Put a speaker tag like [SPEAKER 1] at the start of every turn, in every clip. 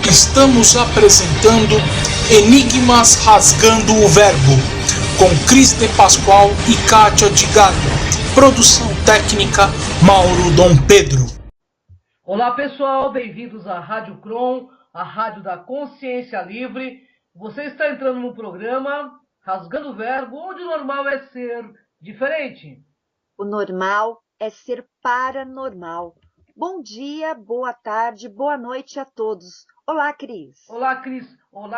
[SPEAKER 1] Estamos apresentando Enigmas Rasgando o Verbo, com Cris de Pascoal e Kátia de Galho. Produção técnica Mauro Dom Pedro.
[SPEAKER 2] Olá pessoal, bem-vindos à Rádio Cron, a rádio da consciência livre. Você está entrando no programa Rasgando o Verbo, onde o normal é ser diferente.
[SPEAKER 3] O normal é ser paranormal. Bom dia, boa tarde, boa noite a todos. Olá, Cris.
[SPEAKER 2] Olá,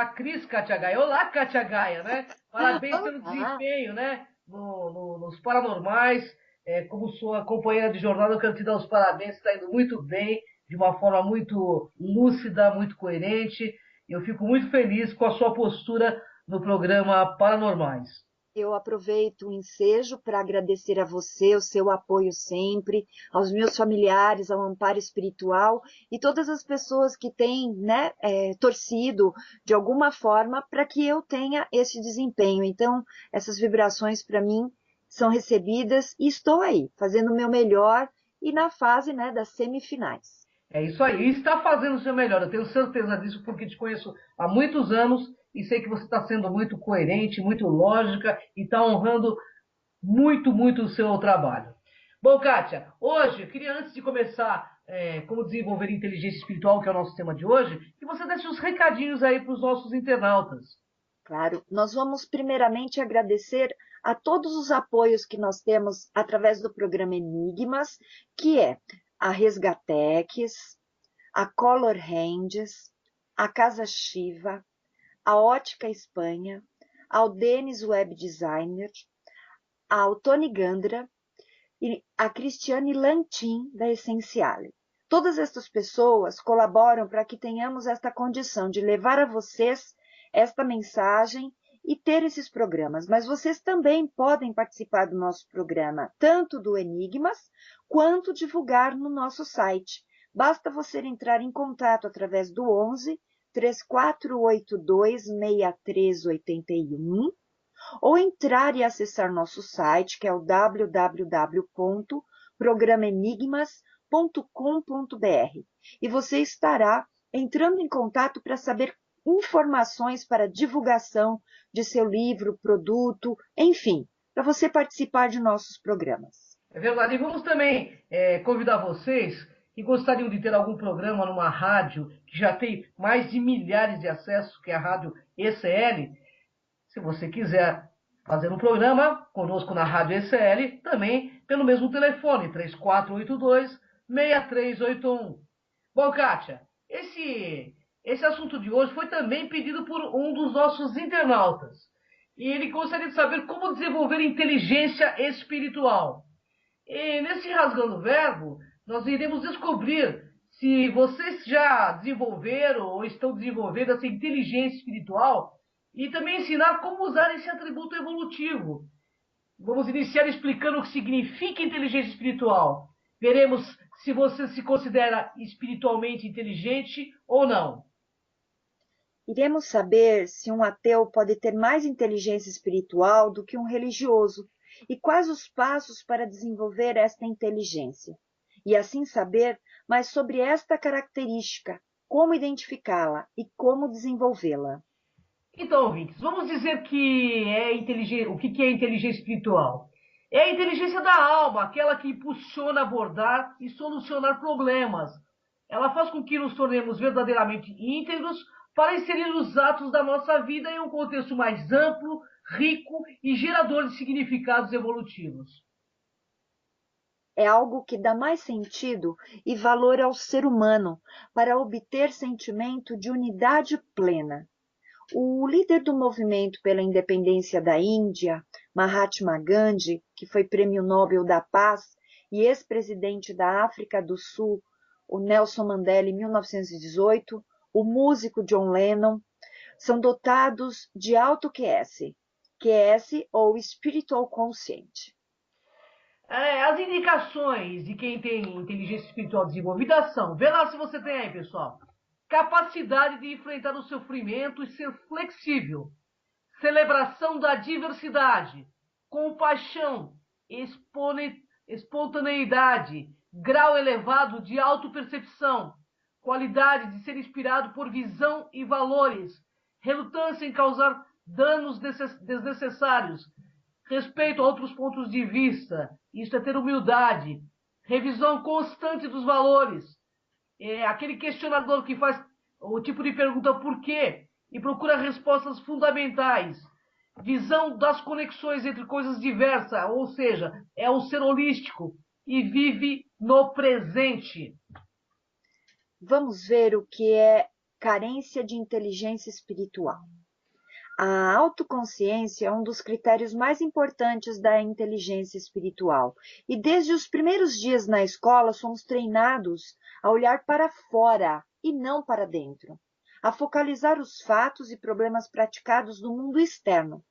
[SPEAKER 2] Cris Kátia Gaia. Olá, Kátia Gaia, né? Parabéns pelo desempenho, né? Nos paranormais. Como sua companheira de jornada, eu quero te dar os parabéns. Está indo muito bem, de uma forma muito lúcida, muito coerente. Eu fico muito feliz com a sua postura no programa Paranormais.
[SPEAKER 3] Eu aproveito o ensejo para agradecer a você, o seu apoio sempre, aos meus familiares, ao amparo espiritual e todas as pessoas que têm torcido de alguma forma para que eu tenha esse desempenho. Então, essas vibrações para mim são recebidas e estou aí, fazendo o meu melhor e na fase das semifinais.
[SPEAKER 2] É isso aí, e está fazendo o seu melhor, eu tenho certeza disso porque te conheço há muitos anos e sei que você está sendo muito coerente, muito lógica e está honrando muito o seu trabalho. Bom, Kátia, hoje eu queria, antes de começar como desenvolver inteligência espiritual, que é o nosso tema de hoje, que você desse uns recadinhos aí para os nossos internautas.
[SPEAKER 3] Claro, nós vamos primeiramente agradecer a todos os apoios que nós temos através do programa Enigmas, que é a Resgatex, a Color Hands, a Casa Shiva, a Ótica Espanha, ao Denis Web Designer, ao Tony Gandra e a Cristiane Lantin, da Essenciale. Todas estas pessoas colaboram para que tenhamos esta condição de levar a vocês esta mensagem e ter esses programas. Mas vocês também podem participar do nosso programa, tanto do Enigmas, quanto divulgar no nosso site. Basta você entrar em contato através do 11 3482 6381 ou entrar e acessar nosso site, que é o www.programaenigmas.com.br. E você estará entrando em contato para saber informações para divulgação de seu livro, produto, enfim, para você participar de nossos programas.
[SPEAKER 2] É verdade, e vamos também convidar vocês que gostariam de ter algum programa numa rádio que já tem mais de milhares de acessos, que é a Rádio ECL. Se você quiser fazer um programa conosco na Rádio ECL, também pelo mesmo telefone, 3482-6381. Bom, Kátia, esse assunto de hoje foi também pedido por um dos nossos internautas. E ele gostaria de saber como desenvolver inteligência espiritual. E nesse Rasgando o Verbo, nós iremos descobrir se vocês já desenvolveram ou estão desenvolvendo essa inteligência espiritual e também ensinar como usar esse atributo evolutivo. Vamos iniciar explicando o que significa inteligência espiritual. Veremos se você se considera espiritualmente inteligente ou não.
[SPEAKER 3] Iremos saber se um ateu pode ter mais inteligência espiritual do que um religioso e quais os passos para desenvolver esta inteligência. E assim saber mais sobre esta característica, como identificá-la e como desenvolvê-la.
[SPEAKER 2] Então, ouvintes, vamos dizer o que é inteligência espiritual. É a inteligência da alma, aquela que impulsiona a abordar e solucionar problemas. Ela faz com que nos tornemos verdadeiramente íntegros para inserir os atos da nossa vida em um contexto mais amplo, rico e gerador de significados evolutivos.
[SPEAKER 3] É algo que dá mais sentido e valor ao ser humano para obter sentimento de unidade plena. O líder do movimento pela independência da Índia, Mahatma Gandhi, que foi Prêmio Nobel da Paz, e ex-presidente da África do Sul, o Nelson Mandela, em 1918, o músico John Lennon, são dotados de auto-QS ou Spiritual Conscient.
[SPEAKER 2] As indicações de quem tem inteligência espiritual desenvolvida são, vê lá se você tem aí, pessoal. Capacidade de enfrentar o sofrimento e ser flexível. Celebração da diversidade. Compaixão. Espontaneidade. Grau elevado de autopercepção. qualidade de ser inspirado por visão e valores, relutância em causar danos desnecessários, respeito a outros pontos de vista, isso é ter humildade, revisão constante dos valores, aquele questionador que faz o tipo de pergunta por quê e procura respostas fundamentais, visão das conexões entre coisas diversas, ou seja, é um ser holístico e vive no presente.
[SPEAKER 3] Vamos ver o que é carência de inteligência espiritual. A autoconsciência é um dos critérios mais importantes da inteligência espiritual. E desde os primeiros dias na escola, somos treinados a olhar para fora e não para dentro, a focalizar os fatos e problemas praticados no mundo externo.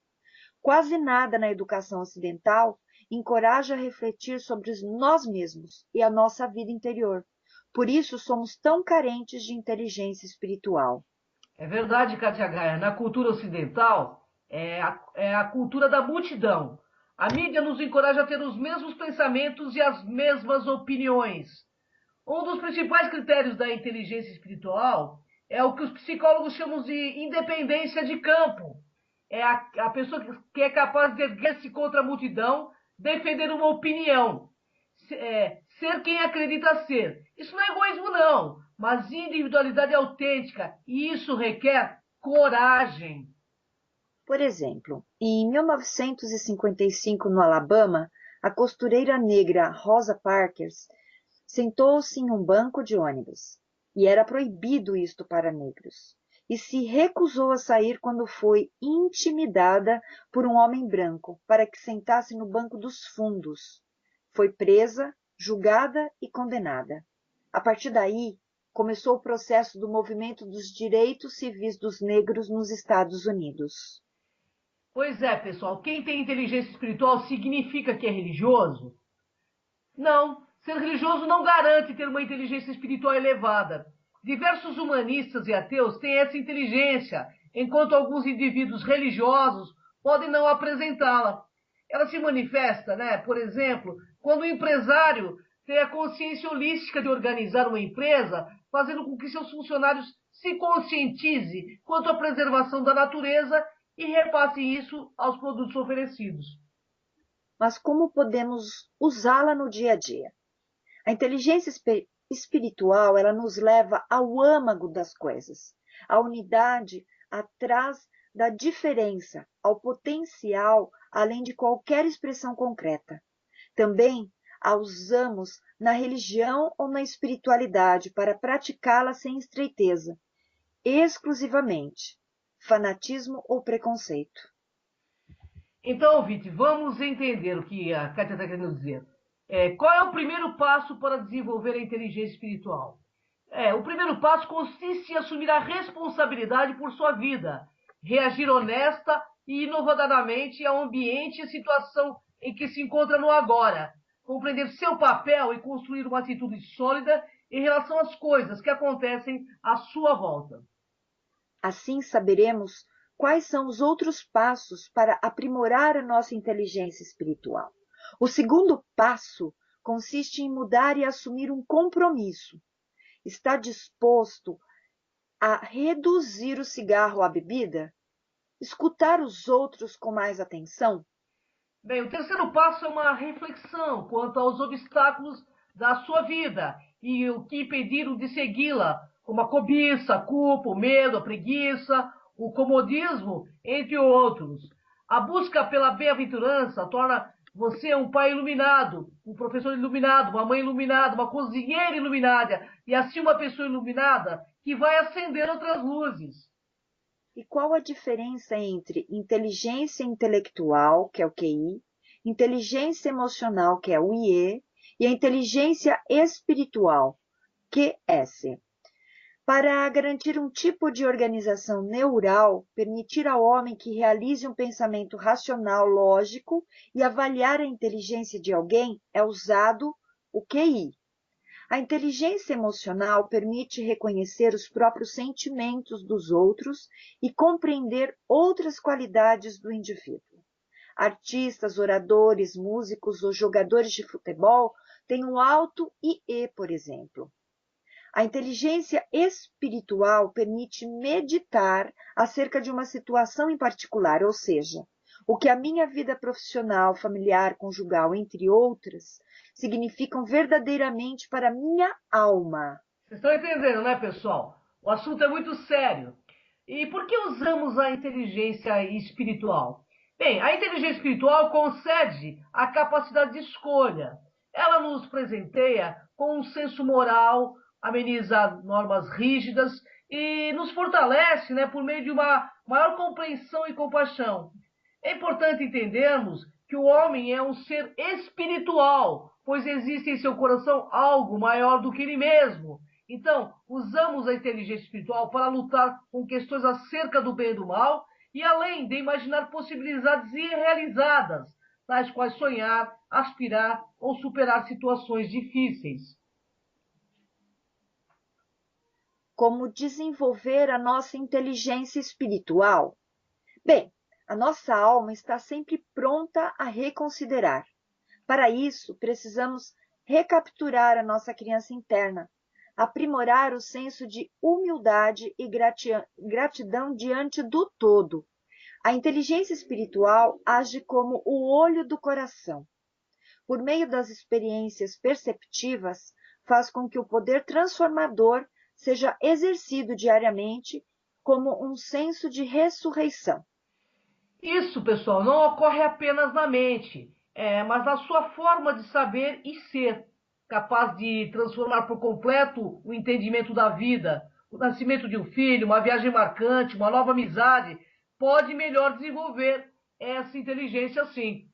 [SPEAKER 3] Quase nada na educação ocidental encoraja a refletir sobre nós mesmos e a nossa vida interior. Por isso, somos tão carentes de inteligência espiritual.
[SPEAKER 2] É verdade, Katia Gaia. Na cultura ocidental, é a cultura da multidão. A mídia nos encoraja a ter os mesmos pensamentos e as mesmas opiniões. Um dos principais critérios da inteligência espiritual é o que os psicólogos chamam de independência de campo. É a pessoa que é capaz de erguer-se contra a multidão, defender uma opinião, ser quem acredita ser. Isso não é egoísmo, não, mas individualidade autêntica, e isso requer coragem.
[SPEAKER 3] Por exemplo, em 1955, no Alabama, a costureira negra Rosa Parker sentou-se em um banco de ônibus, e era proibido isto para negros, e se recusou a sair quando foi intimidada por um homem branco para que sentasse no banco dos fundos. Foi presa, julgada e condenada. A partir daí, começou o processo do movimento dos direitos civis dos negros nos Estados Unidos.
[SPEAKER 2] Pois é, pessoal, quem tem inteligência espiritual significa que é religioso? Não, ser religioso não garante ter uma inteligência espiritual elevada. Diversos humanistas e ateus têm essa inteligência, enquanto alguns indivíduos religiosos podem não apresentá-la. Ela se manifesta, por exemplo, quando o empresário tem a consciência holística de organizar uma empresa, fazendo com que seus funcionários se conscientizem quanto à preservação da natureza e repassem isso aos produtos oferecidos.
[SPEAKER 3] Mas como podemos usá-la no dia a dia? A inteligência espiritual, ela nos leva ao âmago das coisas, à unidade atrás da diferença, ao potencial além de qualquer expressão concreta. Também a usamos na religião ou na espiritualidade para praticá-la sem estreiteza, exclusivamente, fanatismo ou preconceito.
[SPEAKER 2] Então, Vite, vamos entender o que a Kátia está querendo dizer. Qual é o primeiro passo para desenvolver a inteligência espiritual? O primeiro passo consiste em assumir a responsabilidade por sua vida, reagir honesta e inovadamente ao ambiente e situação em que se encontra no agora, compreender seu papel e construir uma atitude sólida em relação às coisas que acontecem à sua volta.
[SPEAKER 3] Assim saberemos quais são os outros passos para aprimorar a nossa inteligência espiritual. O segundo passo consiste em mudar e assumir um compromisso. Está disposto a reduzir o cigarro ou a bebida? Escutar os outros com mais atenção?
[SPEAKER 2] Bem, o terceiro passo é uma reflexão quanto aos obstáculos da sua vida e o que impediram de segui-la, como a cobiça, a culpa, o medo, a preguiça, o comodismo, entre outros. A busca pela bem-aventurança torna você um pai iluminado, um professor iluminado, uma mãe iluminada, uma cozinheira iluminada, e assim uma pessoa iluminada que vai acender outras luzes.
[SPEAKER 3] E qual a diferença entre inteligência intelectual, que é o QI, inteligência emocional, que é o IE, e a inteligência espiritual, QS? Para garantir um tipo de organização neural, permitir ao homem que realize um pensamento racional, lógico e avaliar a inteligência de alguém, é usado o QI. A inteligência emocional permite reconhecer os próprios sentimentos dos outros e compreender outras qualidades do indivíduo. Artistas, oradores, músicos ou jogadores de futebol têm um alto IE, por exemplo. A inteligência espiritual permite meditar acerca de uma situação em particular, ou seja, o que a minha vida profissional, familiar, conjugal, entre outras, significam verdadeiramente para a minha alma.
[SPEAKER 2] Vocês estão entendendo, né, pessoal? O assunto é muito sério. E por que usamos a inteligência espiritual? Bem, a inteligência espiritual concede a capacidade de escolha. Ela nos presenteia com um senso moral, ameniza normas rígidas e nos fortalece, né, por meio de uma maior compreensão e compaixão. É importante entendermos que o homem é um ser espiritual, pois existe em seu coração algo maior do que ele mesmo. Então, usamos a inteligência espiritual para lutar com questões acerca do bem e do mal, e além de imaginar possibilidades irrealizadas, tais quais sonhar, aspirar ou superar situações difíceis.
[SPEAKER 3] Como desenvolver a nossa inteligência espiritual? Bem, a nossa alma está sempre pronta a reconsiderar. Para isso, precisamos recapturar a nossa criança interna, aprimorar o senso de humildade e gratidão diante do todo. A inteligência espiritual age como o olho do coração. Por meio das experiências perceptivas, faz com que o poder transformador seja exercido diariamente como um senso de ressurreição.
[SPEAKER 2] Isso, pessoal, não ocorre apenas na mente, mas na sua forma de saber e ser, capaz de transformar por completo o entendimento da vida. O nascimento de um filho, uma viagem marcante, uma nova amizade, pode melhor desenvolver essa inteligência sim.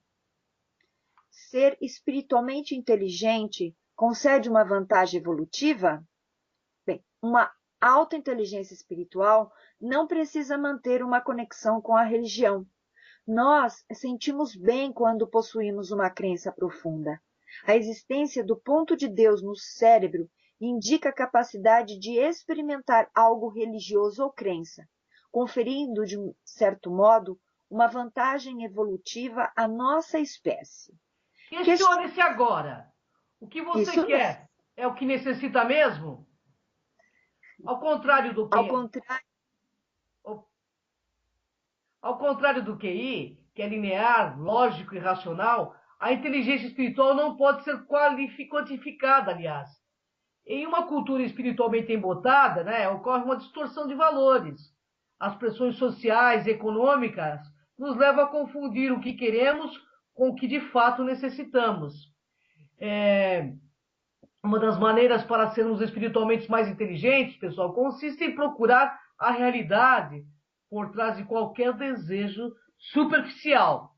[SPEAKER 3] Ser espiritualmente inteligente concede uma vantagem evolutiva? Bem, uma alta inteligência espiritual não precisa manter uma conexão com a religião. Nós sentimos bem quando possuímos uma crença profunda. A existência do ponto de Deus no cérebro indica a capacidade de experimentar algo religioso ou crença, conferindo, de um certo modo, uma vantagem evolutiva à nossa espécie.
[SPEAKER 2] Questione-se agora. O que você
[SPEAKER 3] Isso mesmo.
[SPEAKER 2] quer é o que necessita mesmo? Ao contrário do
[SPEAKER 3] Ao
[SPEAKER 2] que
[SPEAKER 3] contrário,
[SPEAKER 2] Ao contrário do QI, que é linear, lógico e racional, a inteligência espiritual não pode ser quantificada, aliás. Em uma cultura espiritualmente embotada, né, ocorre uma distorção de valores. As pressões sociais e econômicas nos levam a confundir o que queremos com o que de fato necessitamos. Uma das maneiras para sermos espiritualmente mais inteligentes, pessoal, consiste em procurar a realidade por trás de qualquer desejo superficial.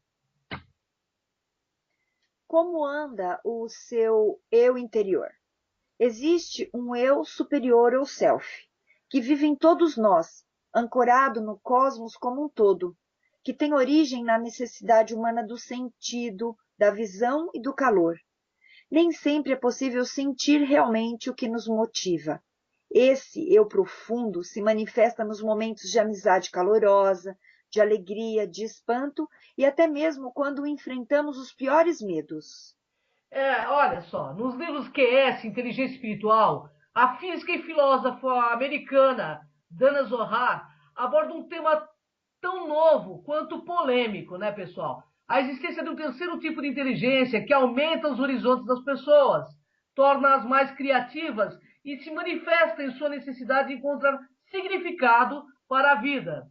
[SPEAKER 3] como anda o seu eu interior? Existe um eu superior ou self, que vive em todos nós, ancorado no cosmos como um todo, que tem origem na necessidade humana do sentido, da visão e do calor. Nem sempre é possível sentir realmente o que nos motiva. Esse eu profundo se manifesta nos momentos de amizade calorosa, de alegria, de espanto e até mesmo quando enfrentamos os piores medos.
[SPEAKER 2] Olha só, nos livros QS, Inteligência Espiritual, a física e filósofa americana Dana Zohar aborda um tema tão novo quanto polêmico, né, pessoal? A existência de um terceiro tipo de inteligência que aumenta os horizontes das pessoas, torna-as mais criativas e se manifesta em sua necessidade de encontrar significado para a vida.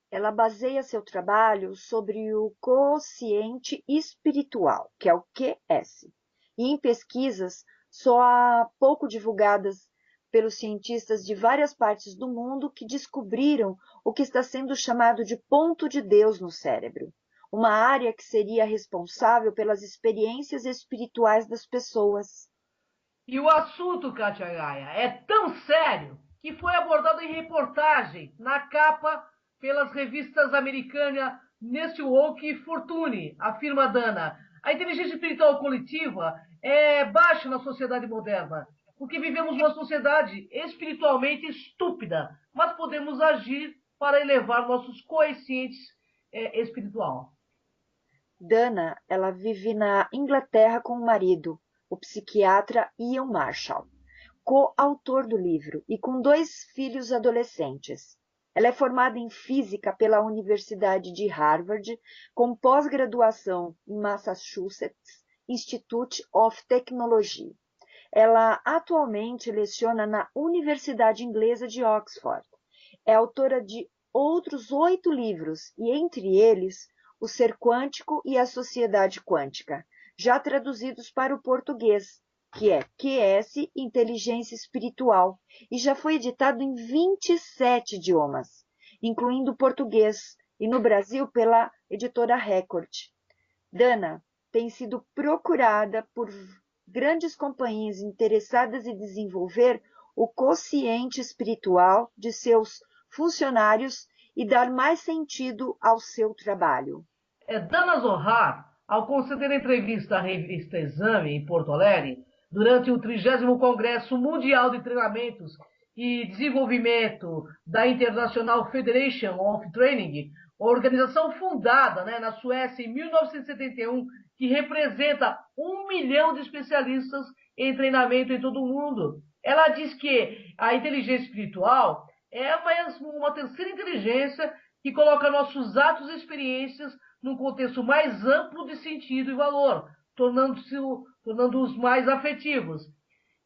[SPEAKER 3] Ela baseia seu trabalho sobre o quociente espiritual, que é o QS, e em pesquisas só há pouco divulgadas pelos cientistas de várias partes do mundo que descobriram o que está sendo chamado de ponto de Deus no cérebro, uma área que seria responsável pelas experiências espirituais das pessoas.
[SPEAKER 2] E o assunto, Katia Gaia, é tão sério que foi abordado em reportagem na capa pelas revistas americanas Nest Woke e Fortune, afirma Dana. A inteligência espiritual coletiva é baixa na sociedade moderna, porque vivemos uma sociedade espiritualmente estúpida, mas podemos agir para elevar nossos coeficientes espiritual.
[SPEAKER 3] Dana, ela vive na Inglaterra com o marido, o psiquiatra Ian Marshall. coautor do livro e com 2 filhos adolescentes. Ela é formada em física pela Universidade de Harvard, com pós-graduação em Massachusetts Institute of Technology. Ela atualmente leciona na Universidade Inglesa de Oxford. É autora de outros 8 livros, e entre eles, O Ser Quântico e a Sociedade Quântica, já traduzidos para o português, que é QS Inteligência Espiritual, e já foi editado em 27 idiomas, incluindo o português, e no Brasil pela editora Record. Dana tem sido procurada por grandes companhias interessadas em desenvolver o quociente espiritual de seus funcionários e dar mais sentido ao seu trabalho.
[SPEAKER 2] Dana Zohar, ao conceder entrevista à revista Exame, em Porto Alegre, durante o 30º Congresso Mundial de Treinamentos e Desenvolvimento da International Federation of Training, organização fundada na Suécia em 1971, que representa 1 milhão de especialistas em treinamento em todo o mundo. Ela diz que a inteligência espiritual é uma terceira inteligência que coloca nossos atos e experiências num contexto mais amplo de sentido e valor, tornando-os mais afetivos.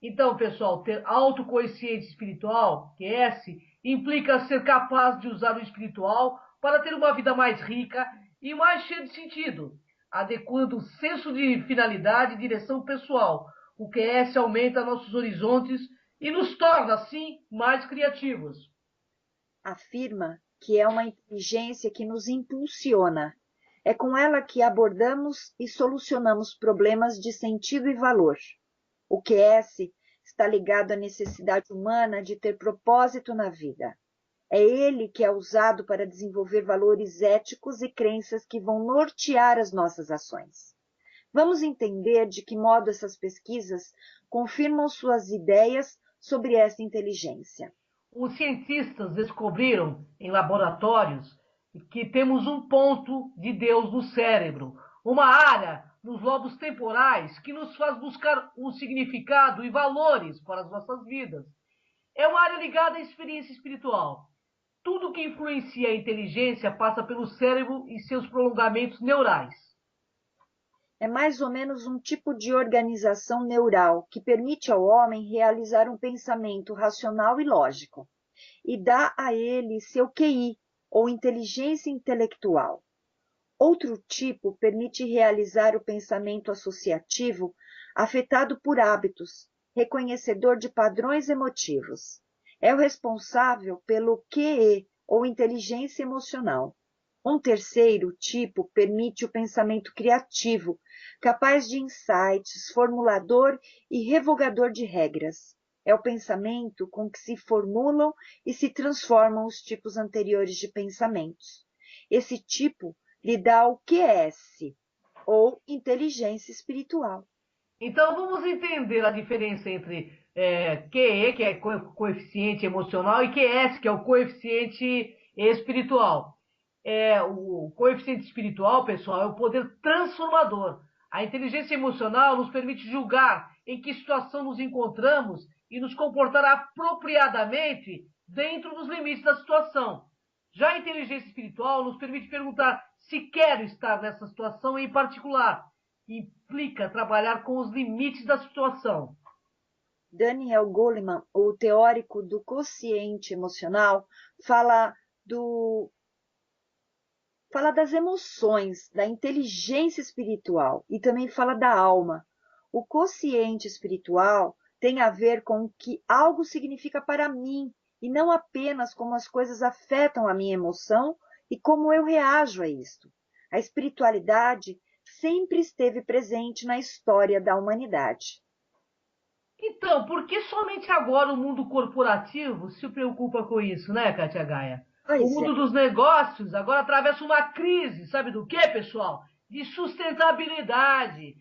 [SPEAKER 2] Então, pessoal, ter autoconsciência espiritual, QS, implica ser capaz de usar o espiritual para ter uma vida mais rica e mais cheia de sentido, adequando o senso de finalidade e direção pessoal. O QS aumenta nossos horizontes e nos torna, assim, mais criativos.
[SPEAKER 3] Afirma que é uma inteligência que nos impulsiona. É com ela que abordamos e solucionamos problemas de sentido e valor. O QS está ligado à necessidade humana de ter propósito na vida. É ele que é usado para desenvolver valores éticos e crenças que vão nortear as nossas ações. Vamos entender de que modo essas pesquisas confirmam suas ideias sobre essa inteligência.
[SPEAKER 2] Os cientistas descobriram em laboratórios que temos um ponto de Deus no cérebro, uma área nos lobos temporais que nos faz buscar um significado e valores para as nossas vidas. É uma área ligada à experiência espiritual. Tudo que influencia a inteligência passa pelo cérebro e seus prolongamentos neurais.
[SPEAKER 3] É mais ou menos um tipo de organização neural que permite ao homem realizar um pensamento racional e lógico, e dá a ele seu QI, ou inteligência intelectual. Outro tipo permite realizar o pensamento associativo afetado por hábitos, reconhecedor de padrões emotivos. É o responsável pelo QE, ou inteligência emocional. Um terceiro tipo permite o pensamento criativo, capaz de insights, formulador e revogador de regras. É o pensamento com que se formulam e se transformam os tipos anteriores de pensamentos. Esse tipo lhe dá o QS, ou inteligência espiritual.
[SPEAKER 2] Então vamos entender a diferença entre QE, que é coeficiente emocional, e QS, que é o coeficiente espiritual. O coeficiente espiritual, pessoal, é o poder transformador. A inteligência emocional nos permite julgar em que situação nos encontramos e nos comportar apropriadamente dentro dos limites da situação. Já a inteligência espiritual nos permite perguntar se quero estar nessa situação em particular. Implica trabalhar com os limites da situação.
[SPEAKER 3] Daniel Goleman, o teórico do quociente emocional, fala das emoções, da inteligência espiritual e também fala da alma. O quociente espiritual tem a ver com o que algo significa para mim e não apenas como as coisas afetam a minha emoção e como eu reajo a isto. A espiritualidade sempre esteve presente na história da humanidade.
[SPEAKER 2] Então, por que somente agora o mundo corporativo se preocupa com isso, né, Kátia Gaia? O mundo dos negócios agora atravessa uma crise, sabe do que, pessoal? De sustentabilidade.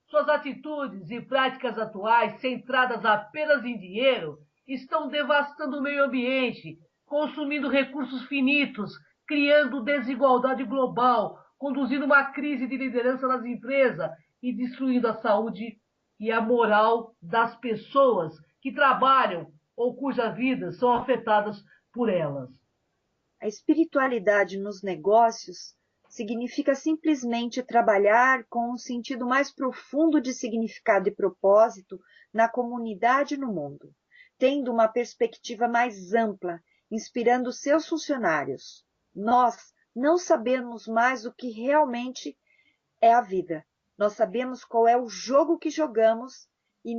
[SPEAKER 2] Suas atitudes e práticas atuais, centradas apenas em dinheiro, estão devastando o meio ambiente, consumindo recursos finitos, criando desigualdade global, conduzindo uma crise de liderança nas empresas e destruindo a saúde e a moral das pessoas, que trabalham ou cujas vidas são afetadas por elas.
[SPEAKER 3] A espiritualidade nos negócios significa simplesmente trabalhar com um sentido mais profundo de significado e propósito na comunidade e no mundo, tendo uma perspectiva mais ampla, inspirando seus funcionários. Nós não sabemos mais o que realmente é a vida. Nós sabemos qual é o jogo que jogamos e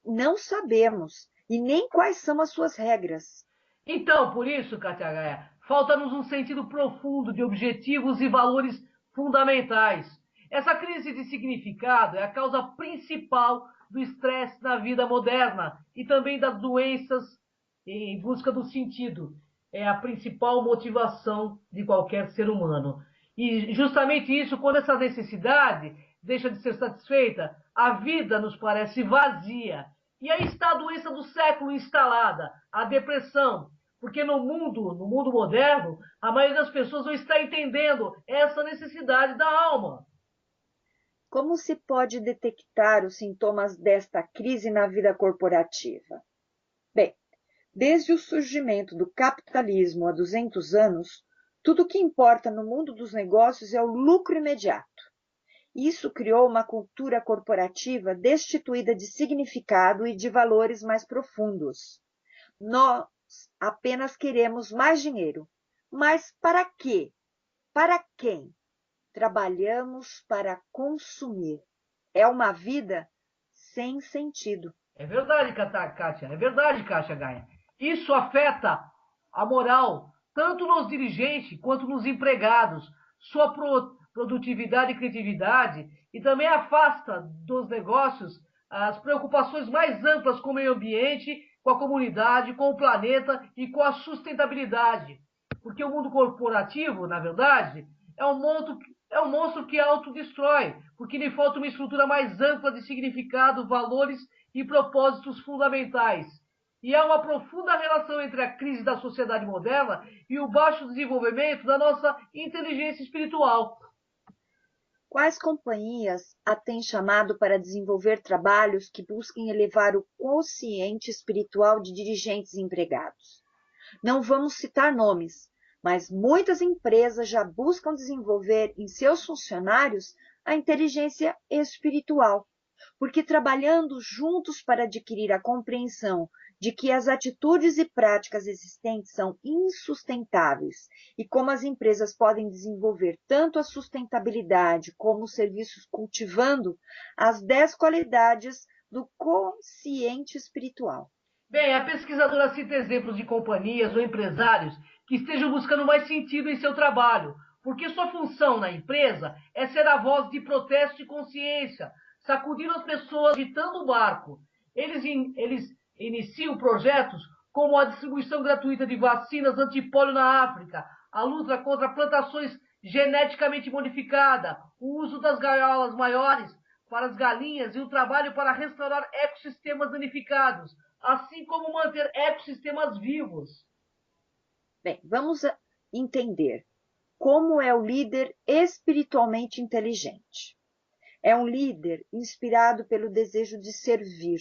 [SPEAKER 3] não sabemos e nem quais são as suas regras.
[SPEAKER 2] Então, por isso, Katia Gaia, falta-nos um sentido profundo de objetivos e valores fundamentais. Essa crise de significado é a causa principal do estresse na vida moderna e também das doenças em busca do sentido. É a principal motivação de qualquer ser humano. E justamente isso, quando essa necessidade deixa de ser satisfeita, a vida nos parece vazia. E aí está a doença do século instalada, a depressão. Porque no mundo moderno, a maioria das pessoas não está entendendo essa necessidade da alma.
[SPEAKER 3] Como se pode detectar os sintomas desta crise na vida corporativa? Bem, desde o surgimento do capitalismo há 200 anos, tudo o que importa no mundo dos negócios é o lucro imediato. Isso criou uma cultura corporativa destituída de significado e de valores mais profundos. Nós apenas queremos mais dinheiro. Mas para quê? Para quem? Trabalhamos para consumir. É uma vida sem sentido.
[SPEAKER 2] É verdade, Kátia. É verdade, Kátia Gaia. Isso afeta a moral, tanto nos dirigentes quanto nos empregados, sua produtividade e criatividade, e também afasta dos negócios as preocupações mais amplas com o meio ambiente, com a comunidade, com o planeta e com a sustentabilidade. Porque o mundo corporativo, na verdade, é um monstro que autodestrói, porque lhe falta uma estrutura mais ampla de significado, valores e propósitos fundamentais. E há uma profunda relação entre a crise da sociedade moderna e o baixo desenvolvimento da nossa inteligência espiritual.
[SPEAKER 3] Quais companhias a têm chamado para desenvolver trabalhos que busquem elevar o consciente espiritual de dirigentes e empregados? Não vamos citar nomes, mas muitas empresas já buscam desenvolver em seus funcionários a inteligência espiritual, porque trabalhando juntos para adquirir a compreensão de que as atitudes e práticas existentes são insustentáveis e como as empresas podem desenvolver tanto a sustentabilidade como os serviços cultivando as 10 qualidades do consciente espiritual.
[SPEAKER 2] Bem, a pesquisadora cita exemplos de companhias ou empresários que estejam buscando mais sentido em seu trabalho, porque sua função na empresa é ser a voz de protesto e consciência, sacudindo as pessoas, agitando o barco. Eles iniciam projetos como a distribuição gratuita de vacinas antipólio na África, a luta contra plantações geneticamente modificadas, o uso das gaiolas maiores para as galinhas e o trabalho para restaurar ecossistemas danificados, assim como manter ecossistemas vivos.
[SPEAKER 3] Bem, vamos entender como é o líder espiritualmente inteligente. É um líder inspirado pelo desejo de servir,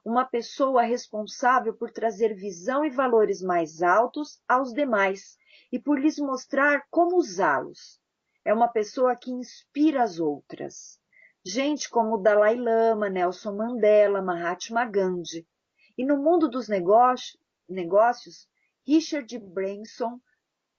[SPEAKER 3] uma pessoa responsável por trazer visão e valores mais altos aos demais e por lhes mostrar como usá-los. É uma pessoa que inspira as outras. Gente como Dalai Lama, Nelson Mandela, Mahatma Gandhi. E no mundo dos negócios, Richard Branson,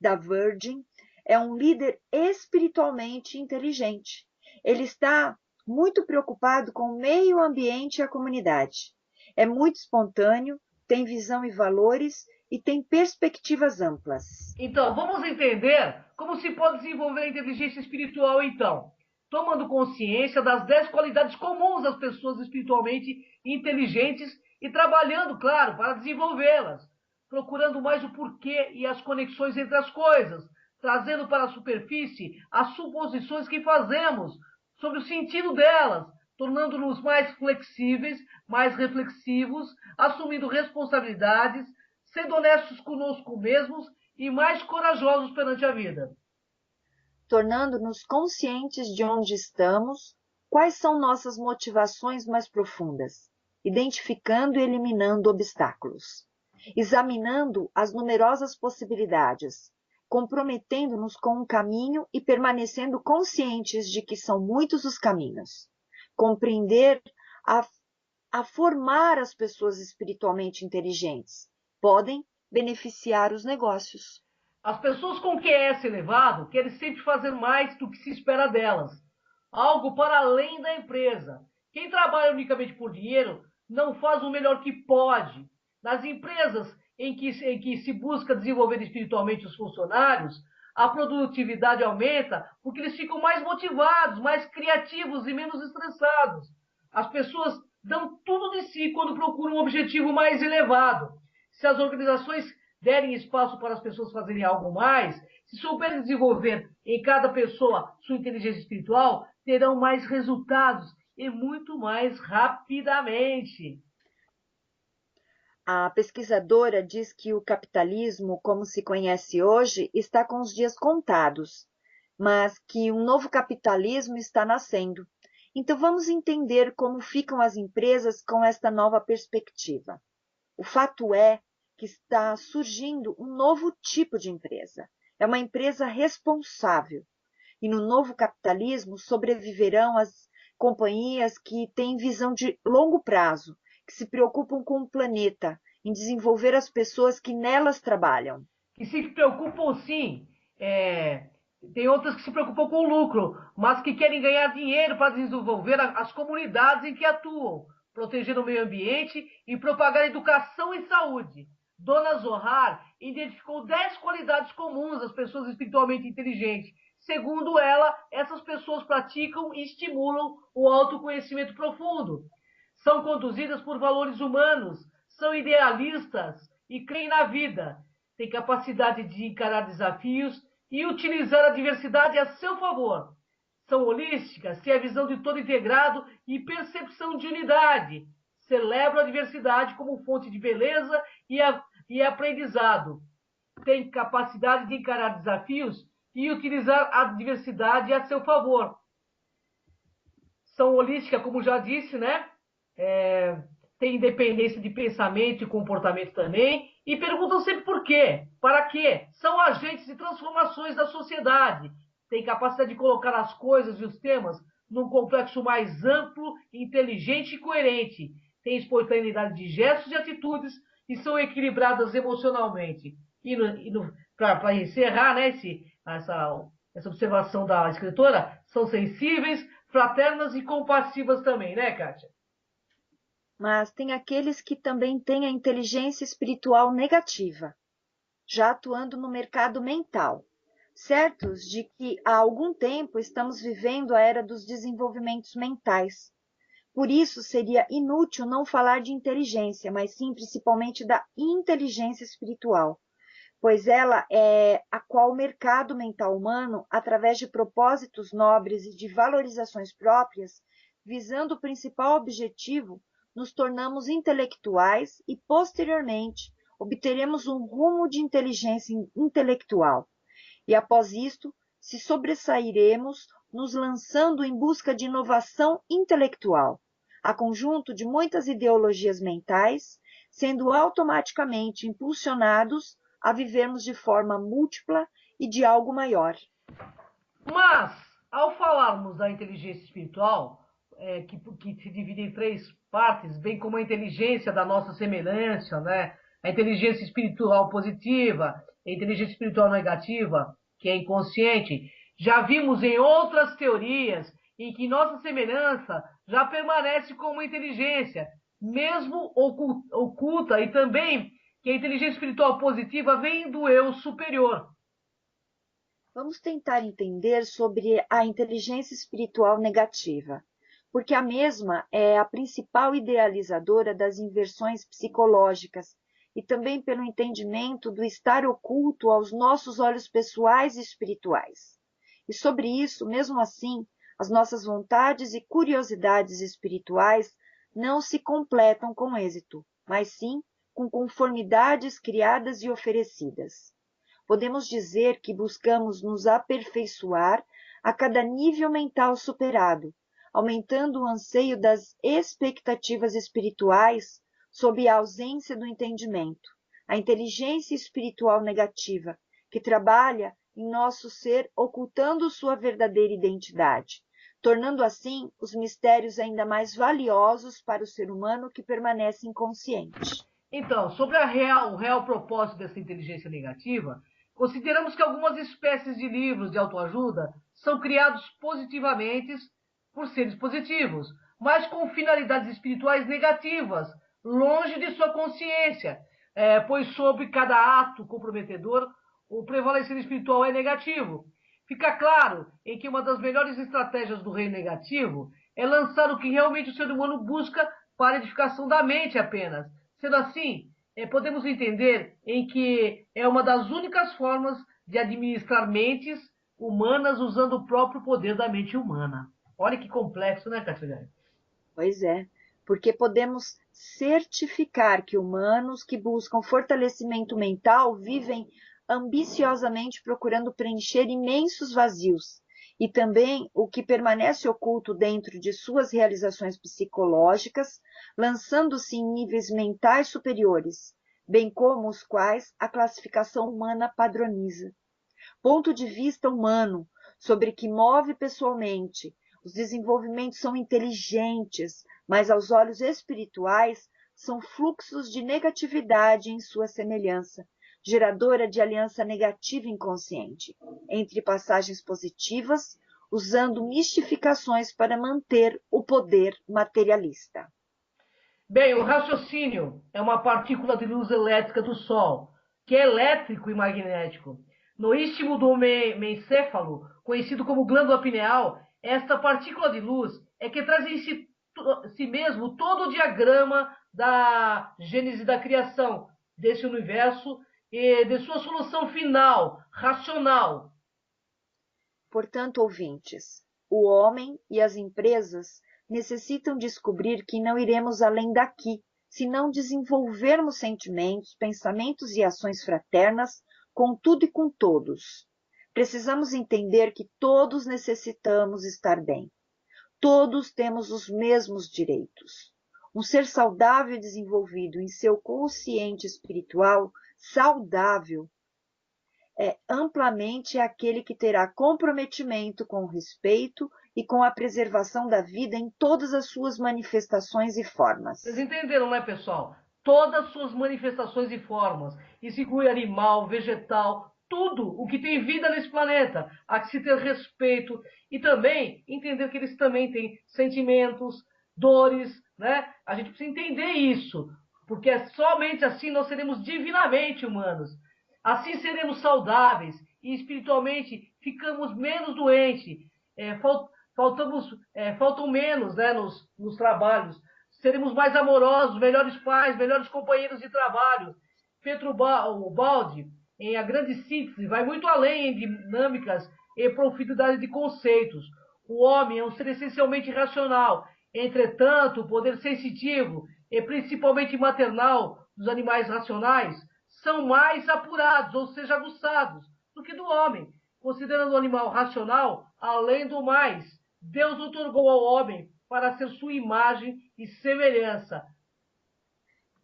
[SPEAKER 3] da Virgin, é um líder espiritualmente inteligente. Ele está muito preocupado com o meio ambiente e a comunidade. É muito espontâneo, tem visão e valores e tem perspectivas amplas.
[SPEAKER 2] Então, vamos entender como se pode desenvolver a inteligência espiritual, então. Tomando consciência das 10 qualidades comuns às pessoas espiritualmente inteligentes e trabalhando, claro, para desenvolvê-las. Procurando mais o porquê e as conexões entre as coisas, trazendo para a superfície as suposições que fazemos sobre o sentido delas, tornando-nos mais flexíveis, mais reflexivos, assumindo responsabilidades, sendo honestos conosco mesmos e mais corajosos perante a vida.
[SPEAKER 3] Tornando-nos conscientes de onde estamos, quais são nossas motivações mais profundas. identificando e eliminando obstáculos, examinando as numerosas possibilidades, comprometendo-nos com um caminho e permanecendo conscientes de que são muitos os caminhos. Compreender a formar as pessoas espiritualmente inteligentes podem beneficiar os negócios.
[SPEAKER 2] As pessoas com QS elevado querem sempre fazer mais do que se espera delas, algo para além da empresa. Quem trabalha unicamente por dinheiro não faz o melhor que pode. Nas empresas em que se busca desenvolver espiritualmente os funcionários, a produtividade aumenta porque eles ficam mais motivados, mais criativos e menos estressados. As pessoas dão tudo de si quando procuram um objetivo mais elevado. Se as organizações derem espaço para as pessoas fazerem algo mais, se souberem desenvolver em cada pessoa sua inteligência espiritual, terão mais resultados e muito mais rapidamente.
[SPEAKER 3] A pesquisadora diz que o capitalismo, como se conhece hoje, está com os dias contados, mas que um novo capitalismo está nascendo. Então vamos entender como ficam as empresas com esta nova perspectiva. O fato é que está surgindo um novo tipo de empresa. É uma empresa responsável. E no novo capitalismo sobreviverão as companhias que têm visão de longo prazo, que se preocupam com o planeta, em desenvolver as pessoas que nelas trabalham.
[SPEAKER 2] Que se preocupam sim, tem outras que se preocupam com o lucro, mas que querem ganhar dinheiro para desenvolver as comunidades em que atuam, proteger o meio ambiente e propagar educação e saúde. Dona Zohar identificou 10 qualidades comuns às pessoas espiritualmente inteligentes. Segundo ela, essas pessoas praticam e estimulam o autoconhecimento profundo. São conduzidas por valores humanos, são idealistas e creem na vida. Têm capacidade de encarar desafios e utilizar a diversidade a seu favor. São holísticas, têm a visão de todo integrado e percepção de unidade. Celebram a diversidade como fonte de beleza e aprendizado. Têm capacidade de encarar desafios e utilizar a diversidade a seu favor. São holísticas, como já disse, né? Tem independência de pensamento e comportamento também, e perguntam sempre por quê, para quê. São agentes de transformações da sociedade, têm capacidade de colocar as coisas e os temas num complexo mais amplo, inteligente e coerente, têm espontaneidade de gestos e atitudes e são equilibradas emocionalmente. Para encerrar, né, essa observação da escritora, são sensíveis, fraternas e compassivas também, né, Kátia?
[SPEAKER 3] Mas tem aqueles que também têm a inteligência espiritual negativa, já atuando no mercado mental, certos de que há algum tempo estamos vivendo a era dos desenvolvimentos mentais. Por isso seria inútil não falar de inteligência, mas sim principalmente da inteligência espiritual, pois ela é a qual o mercado mental humano, através de propósitos nobres e de valorizações próprias, visando o principal objetivo, nos tornamos intelectuais e, posteriormente, obteremos um rumo de inteligência intelectual. E, após isto, se sobressairemos, nos lançando em busca de inovação intelectual, a conjunto de muitas ideologias mentais, sendo automaticamente impulsionados a vivermos de forma múltipla e de algo maior.
[SPEAKER 2] Mas, ao falarmos da inteligência espiritual, que se divide em 3 partes, bem como a inteligência da nossa semelhança, né? A inteligência espiritual positiva, a inteligência espiritual negativa, que é inconsciente. Já vimos em outras teorias em que nossa semelhança já permanece como inteligência, mesmo oculta, e também que a inteligência espiritual positiva vem do eu superior.
[SPEAKER 3] Vamos tentar entender sobre a inteligência espiritual negativa, porque a mesma é a principal idealizadora das inversões psicológicas e também pelo entendimento do estar oculto aos nossos olhos pessoais e espirituais. E sobre isso, mesmo assim, as nossas vontades e curiosidades espirituais não se completam com êxito, mas sim com conformidades criadas e oferecidas. Podemos dizer que buscamos nos aperfeiçoar a cada nível mental superado, aumentando o anseio das expectativas espirituais sob a ausência do entendimento, a inteligência espiritual negativa, que trabalha em nosso ser ocultando sua verdadeira identidade, tornando assim os mistérios ainda mais valiosos para o ser humano que permanece inconsciente.
[SPEAKER 2] Então, sobre o real propósito dessa inteligência negativa, consideramos que algumas espécies de livros de autoajuda são criados positivamente por seres positivos, mas com finalidades espirituais negativas, longe de sua consciência, pois sobre cada ato comprometedor, o prevalecer espiritual é negativo. Fica claro em que uma das melhores estratégias do reino negativo é lançar o que realmente o ser humano busca para a edificação da mente apenas. Sendo assim, podemos entender em que é uma das únicas formas de administrar mentes humanas usando o próprio poder da mente humana. Olha que complexo, né, Cassiane?
[SPEAKER 3] Pois é, porque podemos certificar que humanos que buscam fortalecimento mental vivem ambiciosamente procurando preencher imensos vazios, e também o que permanece oculto dentro de suas realizações psicológicas, lançando-se em níveis mentais superiores, bem como os quais a classificação humana padroniza. Ponto de vista humano sobre que move pessoalmente. Os desenvolvimentos são inteligentes, mas aos olhos espirituais são fluxos de negatividade em sua semelhança, geradora de aliança negativa inconsciente, entre passagens positivas, usando mistificações para manter o poder materialista.
[SPEAKER 2] Bem, o raciocínio é uma partícula de luz elétrica do Sol, que é elétrico e magnético. No istmo do mencéfalo, conhecido como glândula pineal, esta partícula de luz é que traz em si mesmo todo o diagrama da gênese da criação desse universo e de sua solução final, racional.
[SPEAKER 3] Portanto, ouvintes, o homem e as empresas necessitam descobrir que não iremos além daqui, se não desenvolvermos sentimentos, pensamentos e ações fraternas com tudo e com todos. Precisamos entender que todos necessitamos estar bem. Todos temos os mesmos direitos. Um ser saudável e desenvolvido em seu consciente espiritual, saudável, é amplamente aquele que terá comprometimento com o respeito e com a preservação da vida em todas as suas manifestações e formas.
[SPEAKER 2] Vocês entenderam, né, pessoal? Todas as suas manifestações e formas. Isso inclui animal, vegetal, tudo o que tem vida nesse planeta. Há que se ter respeito e também entender que eles também têm sentimentos, dores, né? A gente precisa entender isso, porque é somente assim nós seremos divinamente humanos. Assim seremos saudáveis e espiritualmente ficamos menos doentes. Faltam menos, né, nos trabalhos. Seremos mais amorosos, melhores pais, melhores companheiros de trabalho. Pietro Baldi, em A Grande Síntese, vai muito além em dinâmicas e profundidade de conceitos. O homem é um ser essencialmente racional. Entretanto, o poder sensitivo e principalmente maternal dos animais racionais são mais apurados, ou seja, aguçados, do que do homem. Considerando o animal racional, além do mais, Deus outorgou ao homem para ser sua imagem e semelhança.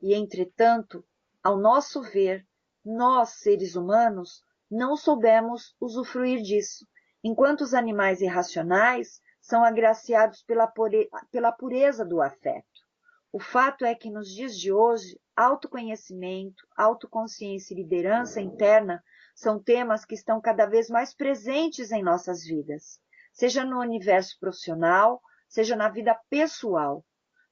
[SPEAKER 3] E, entretanto, ao nosso ver, nós, seres humanos, não soubemos usufruir disso, enquanto os animais irracionais são agraciados pela pureza do afeto. O fato é que nos dias de hoje, autoconhecimento, autoconsciência e liderança interna são temas que estão cada vez mais presentes em nossas vidas, seja no universo profissional, seja na vida pessoal.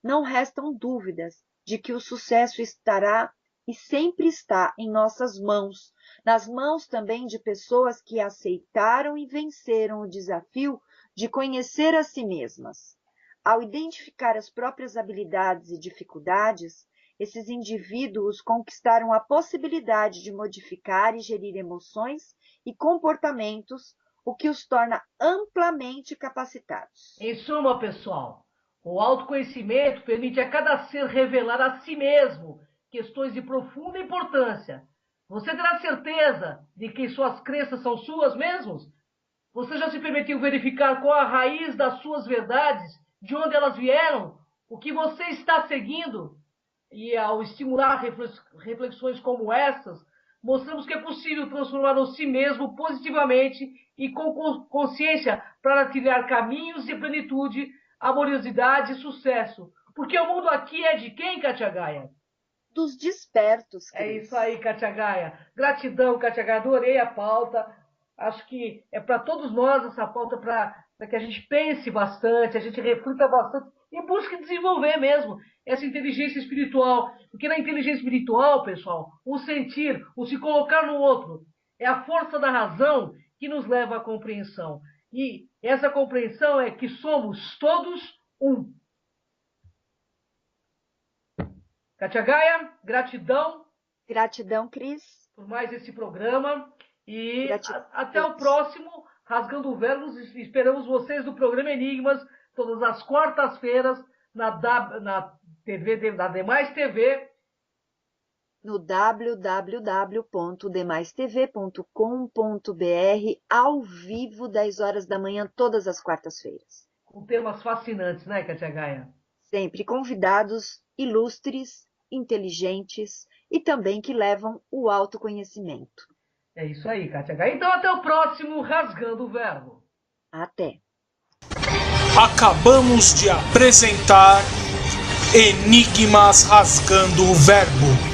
[SPEAKER 3] Não restam dúvidas de que o sucesso estará e sempre está em nossas mãos, nas mãos também de pessoas que aceitaram e venceram o desafio de conhecer a si mesmas. Ao identificar as próprias habilidades e dificuldades, esses indivíduos conquistaram a possibilidade de modificar e gerir emoções e comportamentos, o que os torna amplamente capacitados.
[SPEAKER 2] Em suma, pessoal, o autoconhecimento permite a cada ser revelar a si mesmo questões de profunda importância. Você terá certeza de que suas crenças são suas mesmas? Você já se permitiu verificar qual a raiz das suas verdades de onde elas vieram, o que você está seguindo. E ao estimular reflexões como essas, mostramos que é possível transformar o si mesmo positivamente e com consciência para trilhar caminhos de plenitude, amorosidade e sucesso. Porque o mundo aqui é de quem, Kátia Gaia?
[SPEAKER 3] Dos despertos, Cris.
[SPEAKER 2] É isso aí, Kátia Gaia. Gratidão, Kátia Gaia. Adorei a pauta. Acho que é para todos nós essa pauta, para que a gente pense bastante, a gente reflita bastante e busque desenvolver mesmo essa inteligência espiritual. Porque na inteligência espiritual, pessoal, o sentir, o se colocar no outro, é a força da razão que nos leva à compreensão. E essa compreensão é que somos todos um. Kátia Gaia, gratidão.
[SPEAKER 3] Gratidão, Cris.
[SPEAKER 2] Por mais esse programa. E até o
[SPEAKER 3] todos.
[SPEAKER 2] próximo Rasgando Verbos. Esperamos vocês no programa Enigmas, todas as quartas-feiras, na TV, na Demais TV.
[SPEAKER 3] No www.demaistv.com.br, ao vivo, 10 horas da manhã, todas as quartas-feiras.
[SPEAKER 2] Com temas fascinantes, né, Kátia Gaia?
[SPEAKER 3] Sempre convidados ilustres, inteligentes e também que levam o autoconhecimento.
[SPEAKER 2] É isso aí, Kátia Gaia. Então até o próximo Rasgando o Verbo.
[SPEAKER 3] Até.
[SPEAKER 1] Acabamos de apresentar Enigmas Rasgando o Verbo.